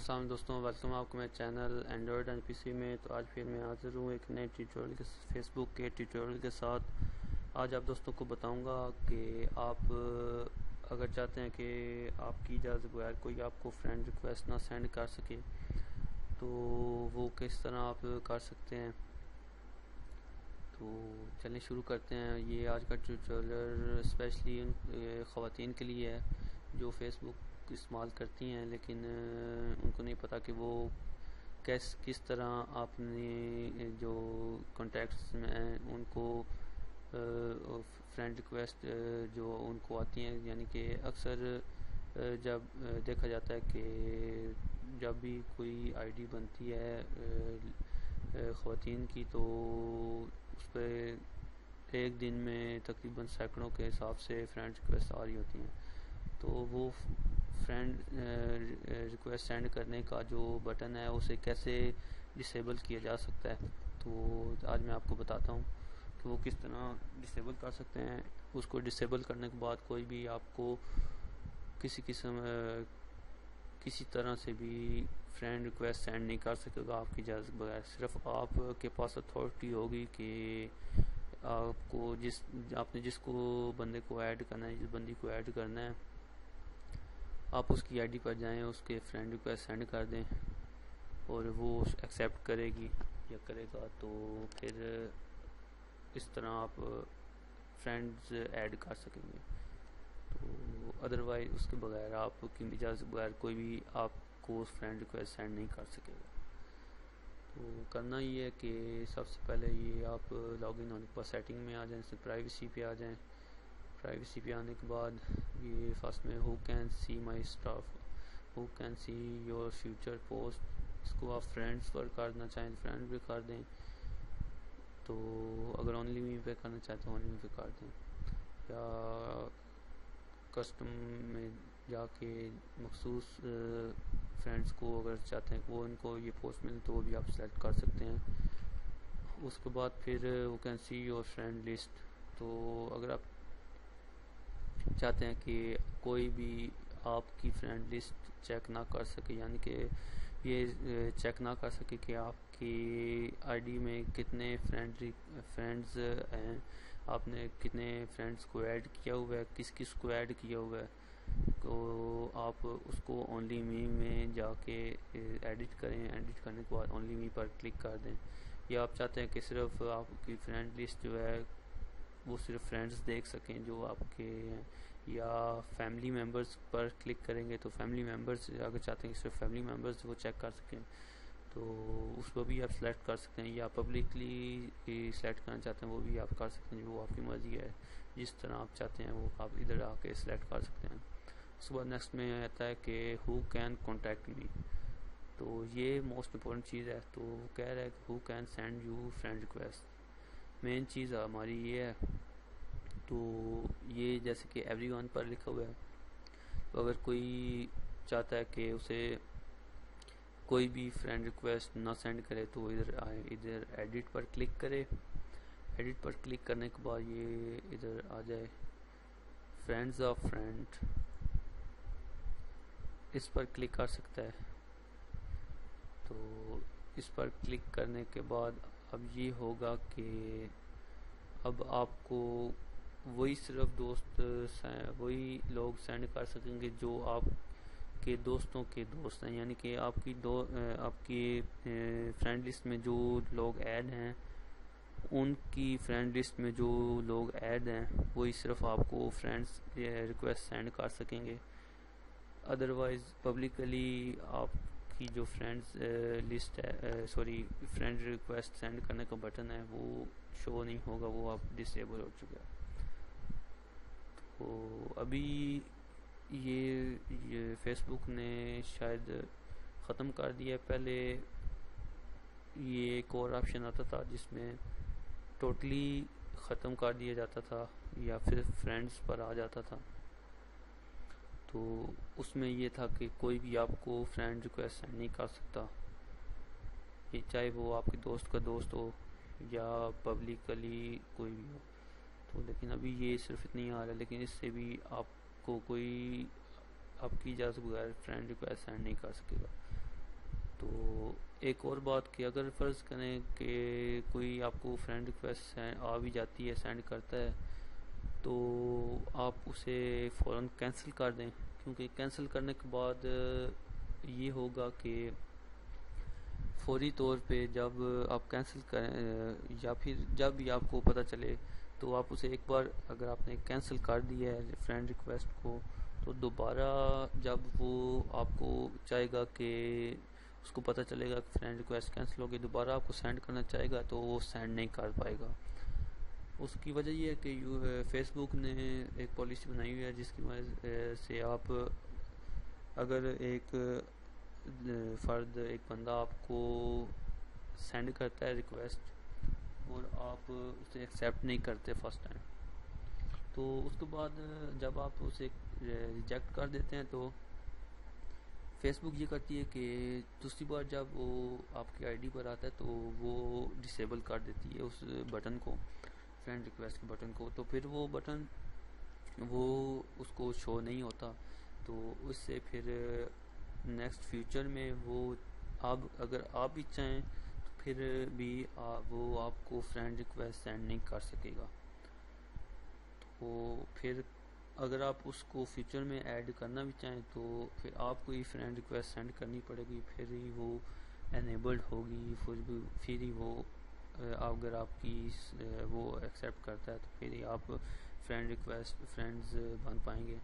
السلام علیکم دوستوں، ویلکم آپ کو میرے چینل اینڈرائڈ اینڈ پی سی میں۔ تو آج پھر میں حاضر ہوں ایک نئے ٹیوٹوریل کے فیس بک کے ٹیوٹوریل کے ساتھ۔ آج آپ دوستوں کو بتاؤں گا کہ آپ اگر چاہتے ہیں کہ آپ کی اجازت بغیر کوئی آپ کو فرینڈ ریکویسٹ نہ سینڈ کر سکے تو وہ کس طرح آپ کر سکتے ہیں۔ تو چلیں شروع کرتے ہیں۔ یہ آج کا ٹیوٹوریل اسپیشلی خواتین کے لیے ہے جو فیس بک استعمال کرتی ہیں لیکن ان کو نہیں پتہ کہ وہ کس طرح اپنے جو کانٹیکٹس میں ہیں ان کو فرینڈ ریکویسٹ جو ان کو آتی ہیں، یعنی کہ اکثر جب دیکھا جاتا ہے کہ جب بھی کوئی آئی ڈی بنتی ہے خواتین کی تو اس پہ ایک دن میں تقریباً سینکڑوں کے حساب سے فرینڈ ریکویسٹ آ رہی ہوتی ہیں۔ تو وہ فرینڈ ریکویسٹ سینڈ کرنے کا جو بٹن ہے اسے کیسے ڈسیبل کیا جا سکتا ہے، تو آج میں آپ کو بتاتا ہوں کہ وہ کس طرح ڈسیبل کر سکتے ہیں۔ اس کو ڈسیبل کرنے کے بعد کوئی بھی آپ کو کسی طرح سے بھی فرینڈ ریکویسٹ سینڈ نہیں کر سکے گا آپ کی اجازت بغیر۔ صرف آپ کے پاس اتھارٹی ہوگی کہ آپ کو آپ نے جس کو بندے کو ایڈ کرنا ہے، جس بندی کو ایڈ کرنا ہے، آپ اس کی آئی ڈی پر جائیں، اس کے فرینڈ ریکویسٹ سینڈ کر دیں اور وہ ایکسیپٹ کرے گی یا کرے گا، تو پھر اس طرح آپ فرینڈز ایڈ کر سکیں گے۔ تو ادروائز اس کے بغیر آپ کی اجازت بغیر کوئی بھی آپ کو فرینڈ ریکویسٹ سینڈ نہیں کر سکے گا۔ تو کرنا یہ ہے کہ سب سے پہلے یہ آپ لاگ ان ہونے کے بعد سیٹنگ میں آ جائیں، پرائیویسی پہ آ جائیں۔ پرائیویسی پہ آنے کے بعد یہ فرسٹ میں who can see my stuff, who can see your future post, اس کو آپ فرینڈس پر کرنا چاہیں فرینڈ پہ کر دیں، تو اگر اونلی می پہ کرنا چاہتے ہیں اونلی می پہ کر دیں، یا کسٹم میں جا کے مخصوص فرینڈس کو اگر چاہتے ہیں کہ وہ ان کو یہ پوسٹ ملے تو وہ بھی آپ سلیکٹ کر سکتے ہیں۔ اس کے بعد پھر you can see your friend list, تو اگر آپ چاہتے ہیں کہ کوئی بھی آپ کی فرینڈ لسٹ چیک نہ کر سکے، یعنی کہ یہ چیک نہ کر سکے کہ آپ کی آئی ڈی میں کتنے فرینڈز ہیں، آپ نے کتنے فرینڈز کو ایڈ کیا ہوا ہے، کس کو ایڈ کیا ہوا ہے، تو آپ اس کو اونلی می میں جا کے ایڈٹ کریں۔ ایڈٹ کرنے کے بعد اونلی می پر کلک کر دیں، یا آپ چاہتے ہیں کہ صرف آپ کی فرینڈ لسٹ جو ہے وہ صرف فرینڈز دیکھ سکیں جو آپ کے ہیں، یا فیملی ممبرز پر کلک کریں گے تو فیملی ممبرز اگر چاہتے ہیں کہ صرف فیملی ممبرز وہ چیک کر سکیں تو اس کو بھی آپ سلیکٹ کر سکتے ہیں، یا پبلکلی سلیکٹ کرنا چاہتے ہیں وہ بھی آپ کر سکتے ہیں، جو آپ کی مرضی ہے، جس طرح آپ چاہتے ہیں وہ آپ ادھر آ کے سلیکٹ کر سکتے ہیں۔ اس کے بعد نیکسٹ میں آتا ہے کہ ہو کین کانٹیکٹ می، تو یہ موسٹ امپورٹنٹ چیز ہے۔ تو وہ کہہ رہا ہے کہ ہو can send you friend request, main چیز ہماری یہ ہے۔ تو یہ جیسے کہ ایوری ون پر لکھا ہوا ہے، تو اگر کوئی چاہتا ہے کہ اسے کوئی بھی فرینڈ ریکویسٹ نہ سینڈ کرے تو ادھر آئے، ادھر ایڈٹ پر کلک کرے۔ ایڈٹ پر کلک کرنے کے بعد یہ ادھر آ جائے فرینڈز آف فرینڈ، اس پر کلک کر سکتا ہے۔ تو اس پر کلک کرنے کے بعد اب یہ ہوگا کہ اب آپ کو وہی صرف وہی لوگ سینڈ کر سکیں گے جو آپ کے دوستوں کے دوست ہیں، یعنی کہ آپ کی فرینڈ لسٹ میں جو لوگ ایڈ ہیں ان کی فرینڈ لسٹ میں جو لوگ ایڈ ہیں وہی صرف آپ کو فرینڈز ریکویسٹ سینڈ کر سکیں گے۔ ادروائز پبلکلی آپ کی جو فرینڈز لسٹ ہے فرینڈ ریکویسٹ سینڈ کرنے کا بٹن ہے وہ شو نہیں ہوگا، وہ اب ڈسیبل ہو چکا ہے۔ تو ابھی یہ فیس بک نے شاید ختم کر دیا ہے، پہلے یہ ایک اور آپشن آتا تھا جس میں ٹوٹلی ختم کر دیا جاتا تھا یا پھر فرینڈز پر آ جاتا تھا۔ تو اس میں یہ تھا کہ کوئی بھی آپ کو فرینڈ ریکویسٹ سینڈ نہیں کر سکتا، یہ چاہے وہ آپ کے دوست کا دوست ہو یا پبلکلی کوئی بھی ہو۔ تو لیکن ابھی یہ صرف اتنی آ رہا ہے، لیکن اس سے بھی آپ کو کوئی آپ کی اجازت بغیر فرینڈ ریکویسٹ سینڈ نہیں کر سکے گا۔ تو ایک اور بات کہ اگر فرض کریں کہ کوئی آپ کو فرینڈ ریکویسٹ آ بھی جاتی ہے، سینڈ کرتا ہے، تو آپ اسے فوراً کینسل کر دیں، کیونکہ کینسل کرنے کے بعد یہ ہوگا کہ فوری طور پہ جب آپ کینسل کریں یا پھر جب بھی آپ کو پتہ چلے، تو آپ اسے ایک بار اگر آپ نے کینسل کر دیا ہے فرینڈ ریکویسٹ کو، تو دوبارہ جب وہ آپ کو چاہے گا کہ اس کو پتہ چلے گا کہ فرینڈ ریکویسٹ کینسل ہوگی، دوبارہ آپ کو سینڈ کرنا چاہے گا تو وہ سینڈ نہیں کر پائے گا۔ اس کی وجہ یہ ہے کہ فیس بک نے ایک پالیسی بنائی ہوئی ہے جس کی وجہ سے آپ اگر ایک فرد، ایک بندہ آپ کو سینڈ کرتا ہے ریکویسٹ اور آپ اسے ایکسیپٹ نہیں کرتے فرسٹ ٹائم، تو اس کے بعد جب آپ اسے ریجیکٹ کر دیتے ہیں تو فیس بک یہ کرتی ہے کہ دوسری بار جب وہ آپ کی آئی ڈی پر آتا ہے تو وہ ڈسیبل کر دیتی ہے اس بٹن کو، فرینڈ ریکویسٹ کے بٹن کو، تو پھر وہ بٹن وہ اس کو شو نہیں ہوتا، تو اس سے پھر نیکسٹ فیوچر میں وہ اگر آپ بھی چاہیں تو پھر بھی وہ آپ کو فرینڈ ریکویسٹ سینڈ نہیں کر سکے گا۔ تو پھر اگر آپ اس کو فیوچر میں ایڈ کرنا بھی چاہیں تو پھر آپ کو ہی فرینڈ ریکویسٹ سینڈ کرنی پڑے گی، پھر ہی وہ انیبلڈ ہوگی، پھر ہی وہ اگر آپ کی وہ ایکسیپٹ کرتا ہے تو پھر ہی آپ فرینڈز بن پائیں گے،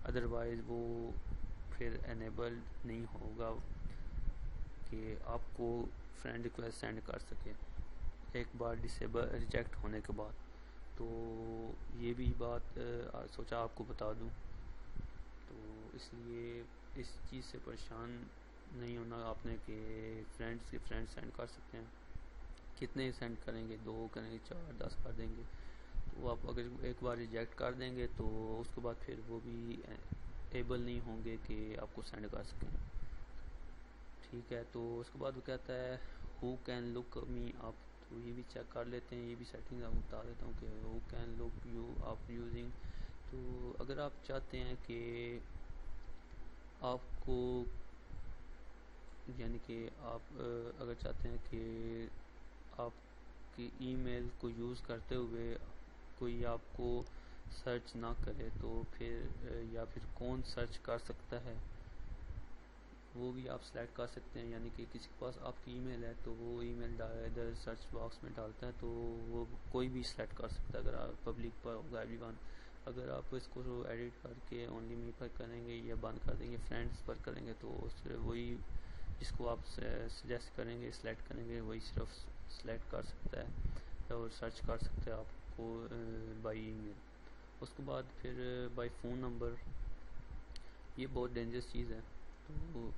ادروائز وہ پھر انیبلڈ نہیں ہوگا کہ آپ کو فرینڈ ریکویسٹ سینڈ کر سکے ایک بار ریجیکٹ ہونے کے بعد۔ تو یہ بھی بات سوچا آپ کو بتا دوں، تو اس لیے اس چیز سے پریشان نہیں ہونا آپ نے کہ فرینڈ سینڈ کر سکتے ہیں، کتنے سینڈ کریں گے، 2 کریں گے، 4 10 کر دیں گے، تو آپ اگر ایک بار ریجیکٹ کر دیں گے تو اس کے بعد پھر وہ بھی ایبل نہیں ہوں گے کہ آپ کو سینڈ کر سکیں۔ ٹھیک ہے، تو اس کے بعد وہ کہتا ہے ہو کین لک می اپ، تو یہ بھی چیک کر لیتے ہیں، یہ بھی سیٹنگ آپ بتا دیتا ہوں کہ ہو can look you up using. تو اگر آپ چاہتے ہیں کہ آپ کو، یعنی کہ آپ اگر چاہتے ہیں کہ آپ کی ای میل کو یوز کرتے ہوئے کوئی آپ کو سرچ نہ کرے تو پھر یا پھر کون سرچ کر سکتا ہے وہ بھی آپ سلیکٹ کر سکتے ہیں، یعنی کہ کسی کے پاس آپ کی ای میل ہے تو وہ ای میل ادھر سرچ باکس میں ڈالتا ہے تو وہ کوئی بھی سلیکٹ کر سکتا ہے، اگر آپ پبلک پر ہوگا ایوری ون۔ اگر آپ اس کو ایڈٹ کر کے اونلی می پر کریں گے یا بند کر دیں گے فرینڈس پر کریں گے تو وہی جس کو آپ سجیسٹ کریں گے، سلیکٹ کریں گے، وہی صرف سلیکٹ کر سکتا ہے اور سرچ کر سکتا ہے آپ کو بائی ای میل۔ اس کے بعد پھر بائی فون نمبر، یہ بہت ڈینجرس چیز ہے، تو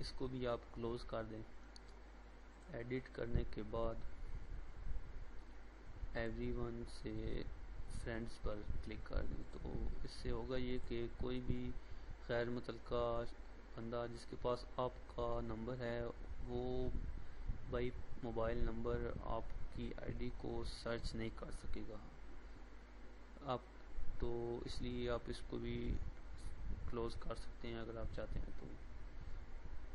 اس کو بھی آپ کلوز کر دیں۔ ایڈٹ کرنے کے بعد ایوری ون سے فرینڈس پر کلک کر دیں، تو اس سے ہوگا یہ کہ کوئی بھی غیر متعلقہ بندہ جس کے پاس آپ کا نمبر ہے وہ بائی موبائل نمبر آپ کی آئی ڈی کو سرچ نہیں کر سکے گا آپ، تو اس لیے آپ اس کو بھی کلوز کر سکتے ہیں اگر آپ چاہتے ہیں تو۔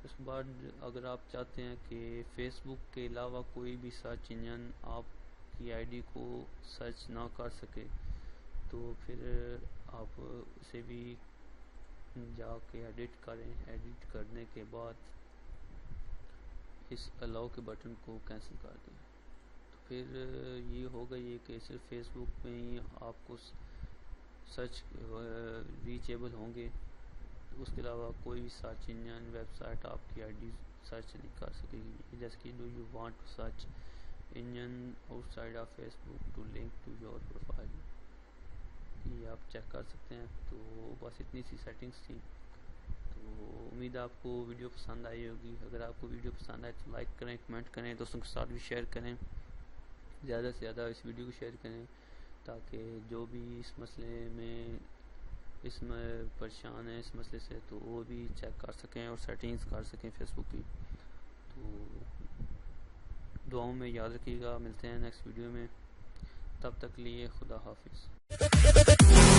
اس کے بعد اگر آپ چاہتے ہیں کہ فیس بک کے علاوہ کوئی بھی سرچ انجن آپ کی آئی ڈی کو سرچ نہ کر سکے تو پھر آپ اسے بھی جا کے ایڈٹ کریں، ایڈٹ کرنے کے بعد اس الاؤ کے بٹن کو کینسل کر دیں، تو پھر یہ ہوگا یہ کہ صرف فیس بک میں ہی آپ کو سرچ ریچیبل ہوں گے، اس کے علاوہ کوئی بھی سرچ انجن ویب سائٹ آپ کی آئی ڈی سرچ نہیں کر سکے گی، جیسے کہ do you want to search engine outside of Facebook to link to your profile, یہ آپ چیک کر سکتے ہیں۔ تو بس اتنی سی سیٹنگس تھیں، تو امید ہے آپ کو ویڈیو پسند آئی ہوگی۔ اگر آپ کو ویڈیو پسند آئے تو لائک کریں، کمنٹ کریں، دوستوں کے ساتھ بھی شیئر کریں، زیادہ سے زیادہ اس ویڈیو کو شیئر کریں تاکہ جو بھی اس مسئلے میں پریشان ہیں اس مسئلے سے تو وہ بھی چیک کر سکیں اور سیٹنگز کر سکیں فیس بک کی۔ تو دعاؤں میں یاد رکھیے گا، ملتے ہیں نیکسٹ ویڈیو میں، تب تک لیے خدا حافظ۔